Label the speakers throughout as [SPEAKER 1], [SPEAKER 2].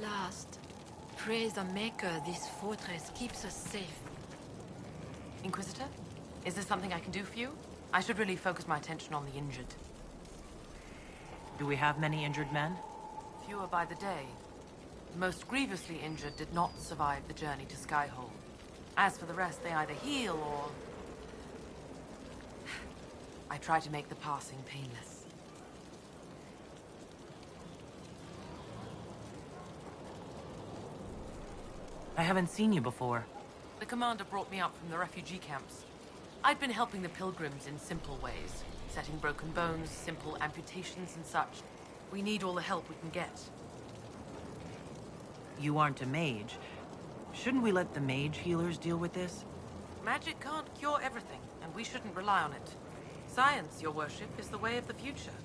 [SPEAKER 1] last. Praise the Maker, this fortress keeps us safe.
[SPEAKER 2] Inquisitor? Is there something I can do for you? I should really focus my attention on the injured.
[SPEAKER 3] Do we have many injured men?
[SPEAKER 2] Fewer by the day. The most grievously injured did not survive the journey to Skyhold. As for the rest, they either heal or... I try to make the passing painless.
[SPEAKER 3] I haven't seen you before.
[SPEAKER 2] The commander brought me up from the refugee camps. I'd been helping the pilgrims in simple ways. Setting broken bones, simple amputations and such. We need all the help we can get.
[SPEAKER 3] You aren't a mage. Shouldn't we let the mage healers deal with this?
[SPEAKER 2] Magic can't cure everything, and we shouldn't rely on it. Science, your worship, is the way of the future.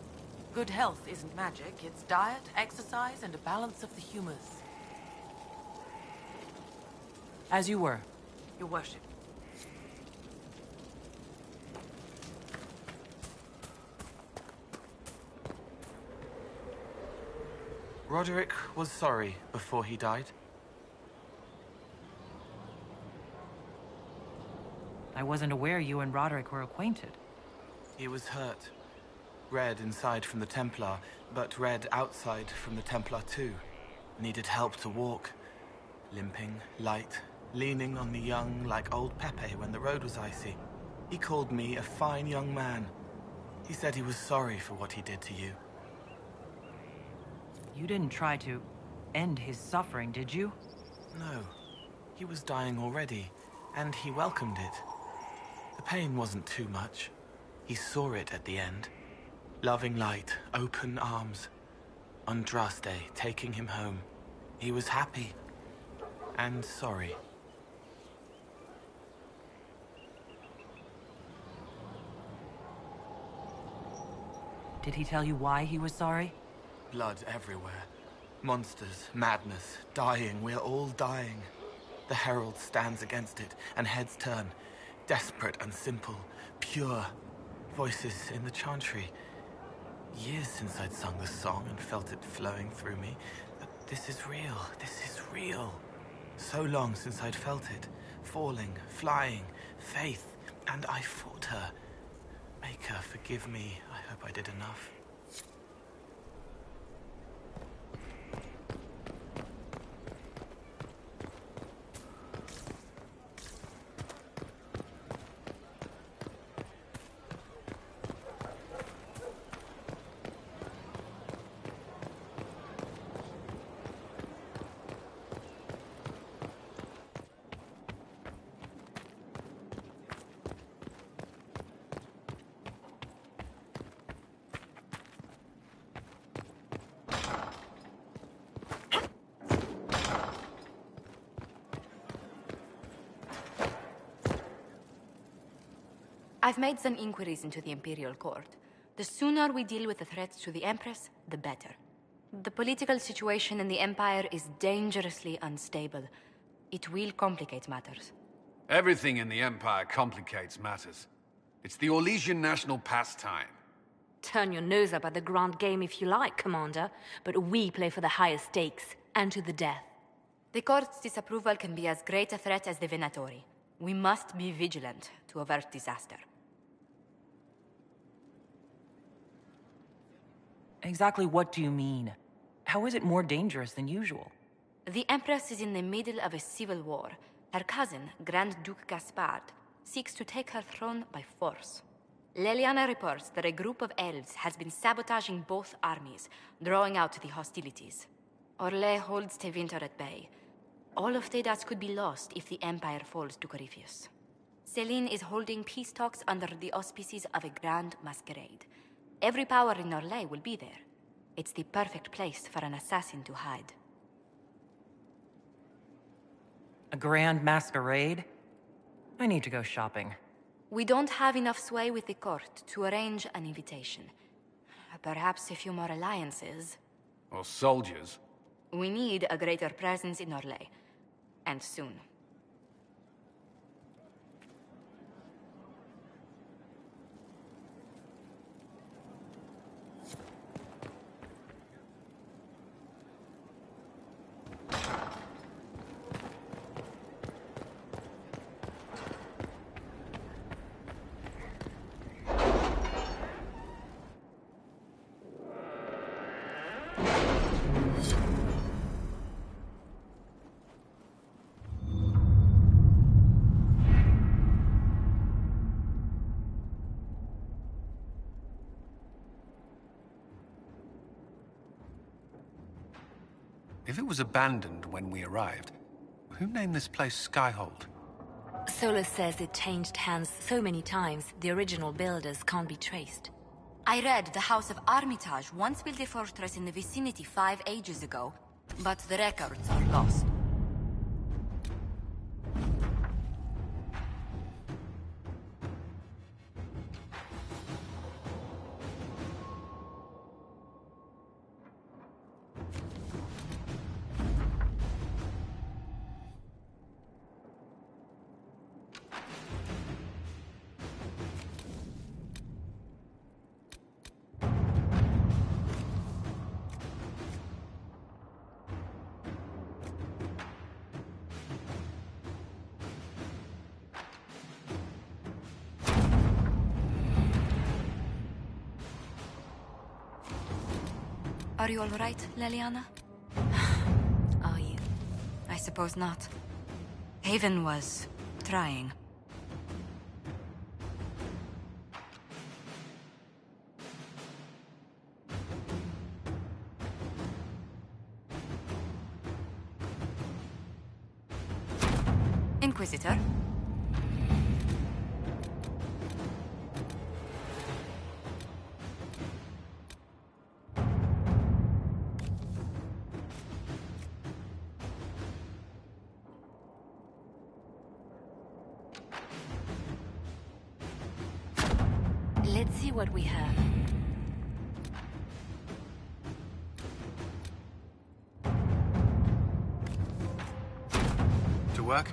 [SPEAKER 2] Good health isn't magic, it's diet, exercise, and a balance of the humors.
[SPEAKER 3] As you were.
[SPEAKER 2] Your worship.
[SPEAKER 4] Roderick was sorry before he died.
[SPEAKER 3] I wasn't aware you and Roderick were acquainted.
[SPEAKER 4] He was hurt. Red inside from the Templar, but red outside from the Templar too. Needed help to walk. Limping, light, leaning on the young like old Pepe when the road was icy. He called me a fine young man. He said he was sorry for what he did to you.
[SPEAKER 3] You didn't try to end his suffering, did you?
[SPEAKER 4] No. He was dying already, and he welcomed it. The pain wasn't too much. He saw it at the end. Loving light, open arms. Andraste taking him home. He was happy. And sorry.
[SPEAKER 3] Did he tell you why he was sorry?
[SPEAKER 4] Blood everywhere. Monsters, madness, dying. We're all dying. The Herald stands against it, and heads turn. Desperate and simple. Pure. Voices in the chantry. Years since I'd sung the song and felt it flowing through me. But this is real. This is real. So long since I'd felt it. Falling, flying, faith. And I fought her. Maker, forgive me. I hope I did enough.
[SPEAKER 5] I've made some inquiries into the Imperial Court. The sooner we deal with the threats to the Empress, the better. The political situation in the Empire is dangerously unstable. It will complicate matters.
[SPEAKER 6] Everything in the Empire complicates matters. It's the Orlesian national pastime.
[SPEAKER 7] Turn your nose up at the grand game if you like, Commander, but we play for the highest stakes, and to the death.
[SPEAKER 5] The Court's disapproval can be as great a threat as the Venatori. We must be vigilant to avert disaster.
[SPEAKER 3] Exactly what do you mean? How is it more dangerous than usual?
[SPEAKER 5] The Empress is in the middle of a civil war. Her cousin, Grand Duke Gaspard, seeks to take her throne by force. Leliana reports that a group of elves has been sabotaging both armies, drawing out the hostilities. Orlais holds Tevinter at bay. All of Thedas could be lost if the Empire falls to Corypheus. Celine is holding peace talks under the auspices of a grand masquerade. Every power in Orlais will be there. It's the perfect place for an assassin to hide.
[SPEAKER 3] A grand masquerade? I need to go shopping.
[SPEAKER 5] We don't have enough sway with the court to arrange an invitation. Perhaps a few more alliances.
[SPEAKER 6] Or soldiers.
[SPEAKER 5] We need a greater presence in Orlais. And soon.
[SPEAKER 6] If it was abandoned when we arrived, who named this place Skyhold?
[SPEAKER 7] Solus says it changed hands so many times, the original builders can't be traced.
[SPEAKER 5] I read the House of Armitage once built a fortress in the vicinity 5 ages ago, but the records are lost. Are you all right, Leliana?
[SPEAKER 7] Are you?
[SPEAKER 5] I suppose not. Haven was trying. Inquisitor?
[SPEAKER 7] Let's see what we have.
[SPEAKER 6] To work?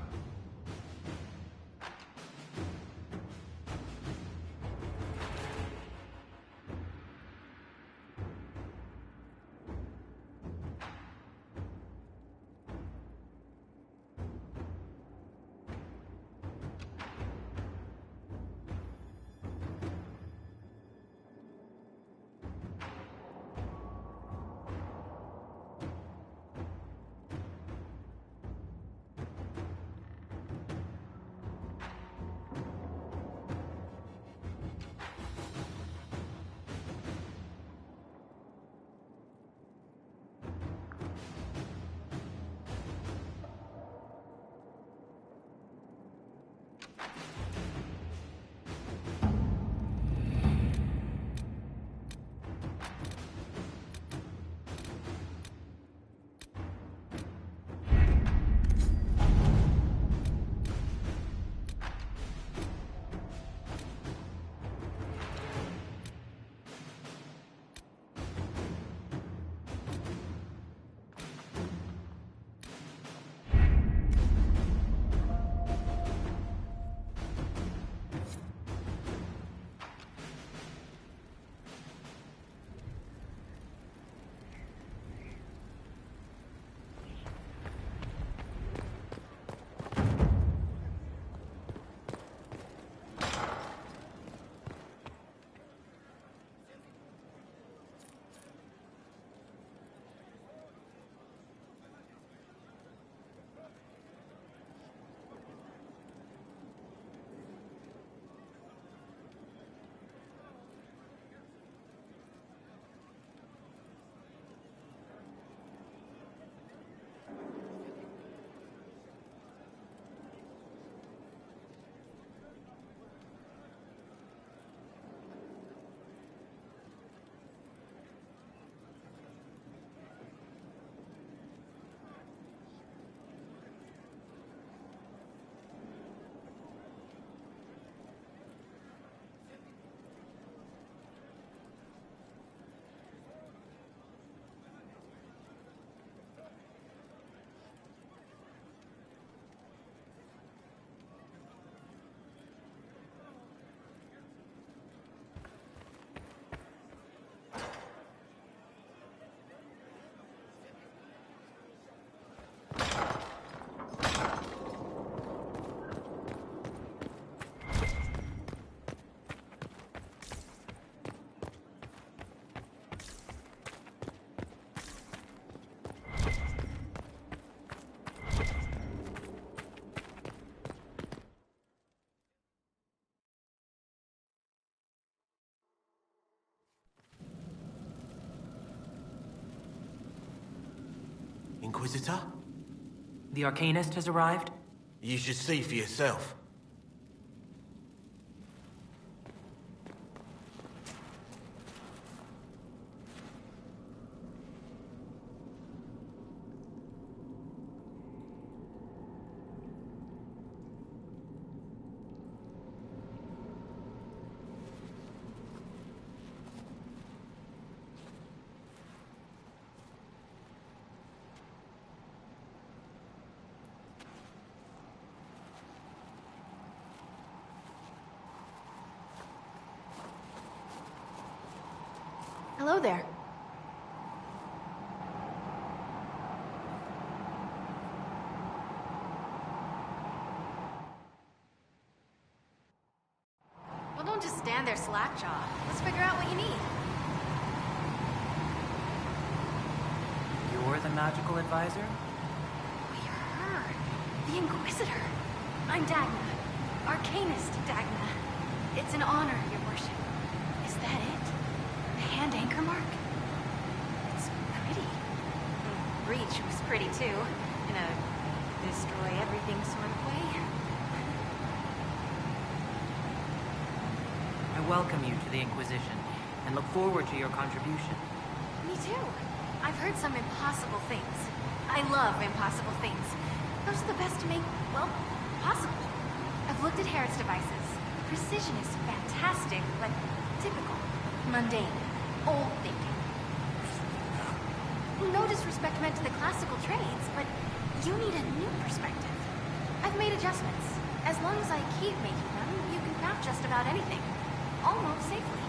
[SPEAKER 8] Inquisitor?
[SPEAKER 3] The Arcanist has arrived?
[SPEAKER 8] You should see for yourself.
[SPEAKER 9] Hello there.
[SPEAKER 10] Well, don't just stand there slack-jawed. Let's figure out what you need.
[SPEAKER 3] You're the magical advisor?
[SPEAKER 10] You're her. The Inquisitor. I'm Dagna. Arcanist Dagna. It's an honor, your worship. Is that it? The hand anchor mark? It's pretty. The breach was pretty too, in a destroy everything sort of way.
[SPEAKER 3] I welcome you to the Inquisition, and look forward to your contribution.
[SPEAKER 10] Me too. I've heard some impossible things. I love impossible things. Those are the best to make, well, possible. I've looked at Herod's devices. Precision is fantastic, but typical. Mundane. Old thinking. No disrespect meant to the classical trades, but you need a new perspective. I've made adjustments. As long as I keep making them, you can craft just about anything. Almost safely.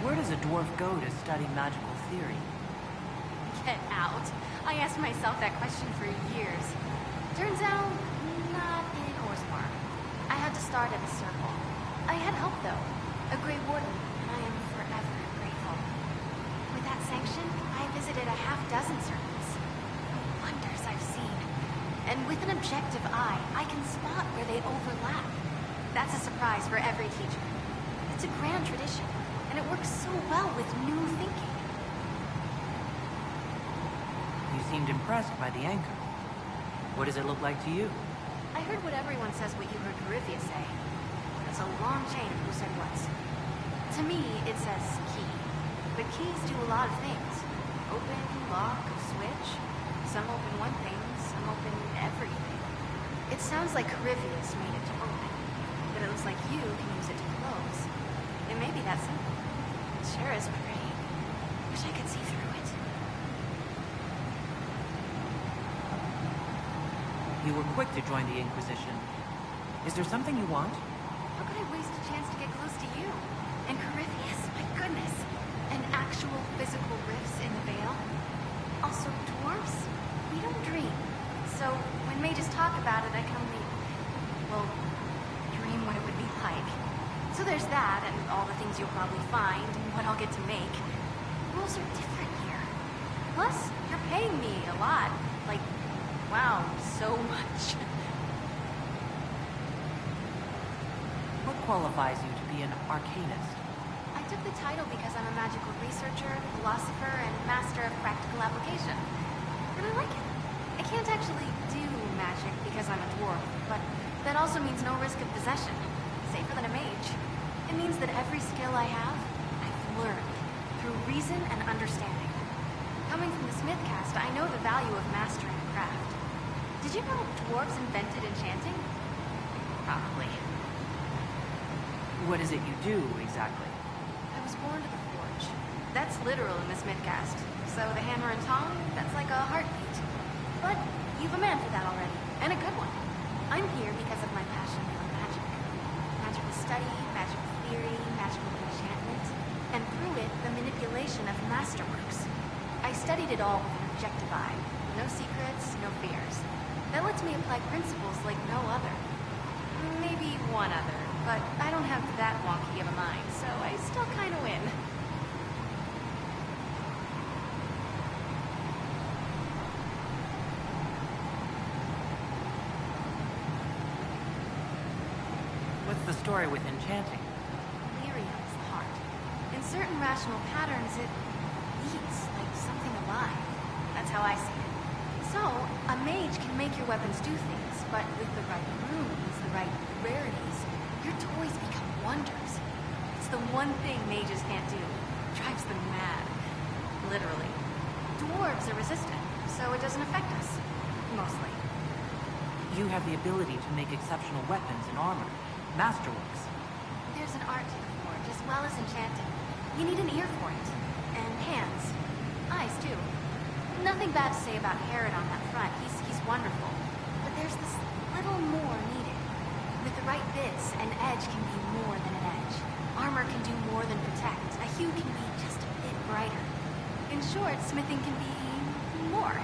[SPEAKER 3] Where does a dwarf go to study magical theory?
[SPEAKER 10] Get out. I asked myself that question for years. Turns out, not in Orzammar. I had to start at a circle. I had help, though. A Grey Warden, and I am forever grateful. With that sanction, I visited a half-dozen circles. The wonders I've seen. And with an objective eye, I can spot where they overlap. That's a surprise for every teacher. It's a grand tradition, and it works so well with new thinking.
[SPEAKER 3] You seemed impressed by the anchor. What does it look like to you?
[SPEAKER 10] I heard what everyone says what you heard Carithia say. It's a long chain of who said what. To me, it says key. But keys do a lot of things. Open, lock, switch. Some open one thing, some open everything. It sounds like Carithia made it to open. But it looks like you can use it to close. It may be that simple. It sure is pretty. Wish I could see through it.
[SPEAKER 3] You were quick to join the Inquisition. Is there something you want?
[SPEAKER 10] How could I waste a chance to get close to you? And Carithius, my goodness. And actual physical rifts in the Veil. Also, dwarves? We don't dream. So, when mages talk about it, I can only, well, dream what it would be like. So there's that, and all the things you'll probably find, and what I'll get to make. Rules are different here. Plus, you're paying me a lot. Like, wow, so much.
[SPEAKER 3] What qualifies you to be an Arcanist?
[SPEAKER 10] I took the title because I'm a magical researcher, philosopher, and master of practical application. And I like it. I can't actually do magic because I'm a dwarf, but that also means no risk of possession. Safer than a mage. It means that every skill I have, I've learned through reason and understanding. Coming from the Smith caste, I know the value of mastering a craft. Did you know dwarves invented enchanting? Probably.
[SPEAKER 3] What is it you do, exactly?
[SPEAKER 10] I was born to the forge. That's literal in the Smith caste. So the hammer and tong, that's like a heartbeat. But you've a man for that already, and a good one. I'm here because of my passion for magic. Magical study, magical theory, magical enchantment, and through it, the manipulation of masterworks. I studied it all with an objective eye. No secrets, no fears. That lets me apply principles like no other. Maybe one other, but I don't have that wonky of a mind, so I still kind of win.
[SPEAKER 3] What's the story with enchanting?
[SPEAKER 10] Lyrium is the heart. In certain rational patterns, it That's how I see it. So, a mage can make your weapons do things, but with the right runes, the right rarities, your toys become wonders. It's the one thing mages can't do. Drives them mad. Literally. Dwarves are resistant, so it doesn't affect us. Mostly.
[SPEAKER 3] You have the ability to make exceptional weapons and armor. Masterworks.
[SPEAKER 10] There's an art to the forge, as well as enchanting. You need an ear for it. And hands. Eyes, too. Nothing bad to say about Herod on that front. He's wonderful. But there's this little more needed. With the right bits, an edge can be more than an edge. Armor can do more than protect. A hue can be just a bit brighter. In short, smithing can be more.